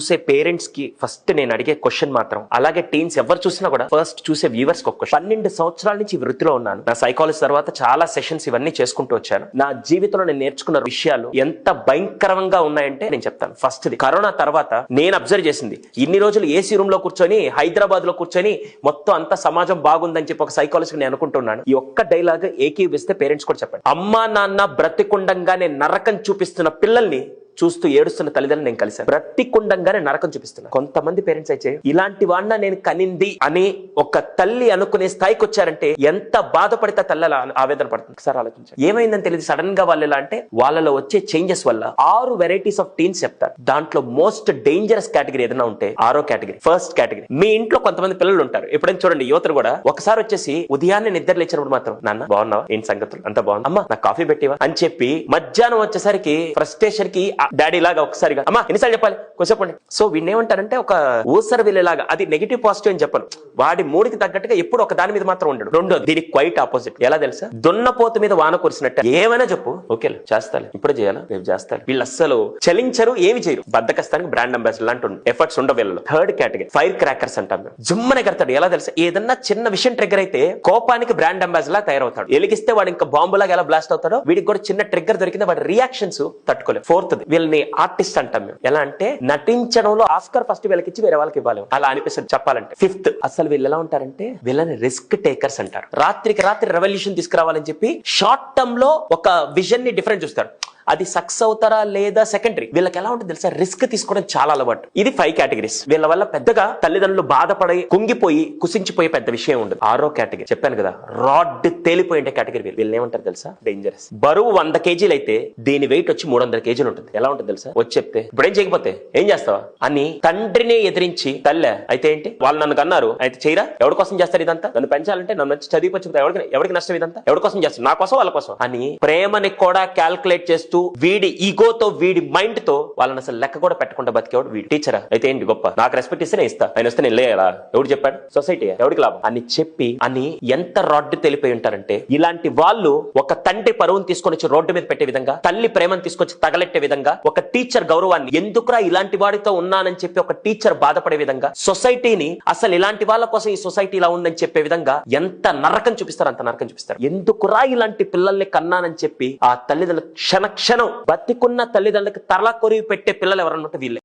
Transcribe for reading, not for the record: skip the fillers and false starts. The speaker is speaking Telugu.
చూసే పేరెంట్స్ కి ఫస్ట్ నేను అడిగే క్వశ్చన్ మాత్రం, అలాగే టీన్స్ ఎవరు చూసినా కూడా ఫస్ట్ చూసే వ్యూవర్స్ కి 12 సంవత్సరాల నుంచి వృత్తిలో ఉన్నాను. నా సైకాలజీ తర్వాత చాలా సెషన్స్ ఇవన్నీ చేసుకుంటూ వచ్చాను. నా జీవితంలో నేను నేర్చుకున్న విషయాలు ఎంత భయంకరంగా ఉన్నాయంటే నేను చెప్తాను. ఫస్ట్ కరోనా తర్వాత నేను అబ్జర్వ్ చేసింది, ఇన్ని రోజులు ఏసీ రూమ్ లో కూర్చొని హైదరాబాద్ లో కూర్చొని మొత్తం అంత సమాజం బాగుందని చెప్పి ఒక సైకాలజీ నేను అనుకుంటున్నాను. ఈ ఒక్క డైలాగ్ ఏకీవిస్తే పేరెంట్స్ కూడా చెప్పండి. అమ్మా నాన్న బ్రతికుండంగానే నరకం చూపిస్తున్న పిల్లల్ని చూస్తూ ఏడుస్తున్న తల్లిదండ్రులు నేను కలిశాను. బ్రతికుండంగానే నరకం చూపిస్తున్నా. కొంతమంది పేరెంట్స్ అయితే ఇలాంటి వాడిన నేను కనింది అని ఒక తల్లి అనుకునే స్థాయికి వచ్చారంటే ఎంత బాధపడితే తల్లి ఆవేదన పడుతుంది. ఒకసారి ఆలోచించారు. ఏమైందని తెలియదు, సడన్ గా వాళ్ళు ఎలా అంటే వాళ్ళలో వచ్చే చేంజెస్ వల్ల 6 వెరైటీస్ ఆఫ్ టీన్స్ చెప్తారు. దాంట్లో మోస్ట్ డేంజరస్ కేటగిరీ ఏదైనా ఉంటే 6వ కేటగిరీ. ఫస్ట్ కేటగిరీ, మీ ఇంట్లో కొంతమంది పిల్లలు ఉంటారు. ఎప్పుడైనా చూడండి, యువతలు కూడా ఒకసారి వచ్చేసి ఉదయాన్నే నిద్ర లేచినప్పుడు మాత్రం నాన్న బాగున్నావా, ఏంటి సంగతులు, అంత బాగుంది, అమ్మా నాకు కాఫీ పెట్టివా అని చెప్పి మధ్యాహ్నం వచ్చేసరికి ఫ్రస్ట్రేషన్ కి డాడీ లాగా ఒకసారిగా అమ్మా ఎన్నిసార్లు చెప్పాలి కొంచెండి. సో వీడిని ఏమంటారంటే ఒక ఊసర వీళ్ళలాగా. అది నెగిటివ్ పాజిటివ్ అని చెప్పను, వాడి మూడికి తగ్గట్టుగా ఎప్పుడు ఒక దాని మీద మాత్రం ఉండడు. రెండోది దీనికి క్వైట్ ఆపోజిట్. ఎలా తెలుసా, దున్నపోతు మీద వాన కురిసినట్టు ఏమైనా చెప్పు ఓకే చేస్తాను, ఇప్పుడు చేయాలా రేపు చేస్తాను. వీళ్ళు అస్సలు చలించరు, ఏమి చేయరు. బద్దకస్తానికి బ్రాండ్ అంబాసిడర్ లాంటి ఎఫర్ట్స్ ఉండవు వీళ్ళు. థర్డ్ కేటగిరీ ఫైర్ క్రాకర్స్ అంటాం. జుమ్మనే కడతాడు. ఎలా తెలుసా, ఏదన్నా చిన్న విషయం ట్రిగ్గర్ అయితే కోపానికి బ్రాండ్ అంబాసిడర్ లా తయారవుతాడు. ఎలిగిస్తే వాడు ఇంకా బాంబులాగా ఎలా బ్లాస్ట్ అవుతాడో, వీడికి కూడా చిన్న ట్రిగ్గర్ దొరికింది, వాడి రియాక్షన్స్ తట్టుకోలేదు. ఫోర్త్ వీళ్ళని ఆర్టిస్ట్ అంటాం మేము. ఎలా అంటే నటించడంలో ఆస్కర్ ఫస్ట్ వీళ్ళకి వేరే వాళ్ళకి ఇవ్వాలి అలా అనిపిస్తుంది చెప్పాలంటే. ఫిఫ్త్ అసలు వీళ్ళు ఎలా ఉంటారంటే వీళ్ళని రిస్క్ టేకర్స్ అంటారు. రాత్రికి రాత్రి రెవల్యూషన్ తీసుకురావాలని చెప్పి షార్ట్ టర్మ్ లో ఒక విజన్ ని డిఫరెంట్ చూస్తారు. అది సక్సెస్ అవుతారా లేదా సెకండరీ. వీళ్ళకి ఎలా ఉంటుంది తెలుసా, రిస్క్ తీసుకోవడం చాలా అలవాటు. ఇది 5 కేటగిరీస్. వీళ్ళ వల్ల పెద్దగా తల్లిదండ్రులు బాధపడి కుంగిపోయి కుసించిపోయే పెద్ద విషయం ఉండదు. 6వ కేటగిరీ చెప్పాను కదా, రాడ్ తేలిపోయే కేటగిరీ. వీళ్ళు ఏమంటారు తెలుసా, డేంజరస్. బరువు 100 కేజీలు అయితే దీని వెయిట్ వచ్చి 300 కేజీలు ఉంటుంది. ఎలా ఉంటుంది తెలుసా, వచ్చి చెప్తే ఇప్పుడేం చేయకపోతే ఏం చేస్తావా అని తండ్రిని ఎదిరించి తల్లే అయితే ఏంటి వాళ్ళు నన్ను కన్నారు అయితే చేయరా, ఎవరి కోసం చేస్తారు ఇదంతా, నన్ను పెంచాలంటే నన్ను మంచి చదివించు, ఎవరికి నష్టం ఇదంతా, ఎవరి కోసం చేస్తారు, నా కోసం వాళ్ళ కోసం అని ప్రేమని కూడా క్యాల్కులేట్ చేస్తూ వీడి ఈగోతో వీడి మైండ్ తో వాళ్ళని అసలు లెక్క కూడా పెట్టకుండా బతికేవాడు వీడి. టీచరా అయితే ఏంటి గొప్ప, నాకు రెస్పెక్ట్ ఇస్తే నేను ఇస్తా, ఆయన వస్తే నేను లేలా, ఎవడు చెప్పాడు, సొసైటీ ఎవరికి లాభం అని చెప్పి అని ఎంత రాడ్ తెలిపోయి ఉంటారంటే, ఇలాంటి వాళ్ళు ఒక తండ్రి పరువును తీసుకొని వచ్చి రోడ్డు మీద పెట్టే విధంగా, తల్లి ప్రేమను తీసుకొచ్చి తగలెట్టే విధంగా, ఒక టీచర్ గౌరవాన్ని ఎందుకురా ఇలాంటి వాడితో ఉన్నానని చెప్పి ఒక టీచర్ బాధపడే విధంగా, సొసైటీని అసలు ఇలాంటి వాళ్ళ కోసం ఈ సొసైటీ ఇలా ఉందని చెప్పే విధంగా ఎంత నరకం చూపిస్తారు, అంత నరకం చూపిస్తారు. ఎందుకురా ఇలాంటి పిల్లల్ని కన్నానని చెప్పి ఆ తల్లిదండ్రులు క్షణ క్షణం బతికున్న తల్లిదండ్రులకు తల కొరివి పెట్టే పిల్లలు ఎవరన్నట్టు వీళ్ళే.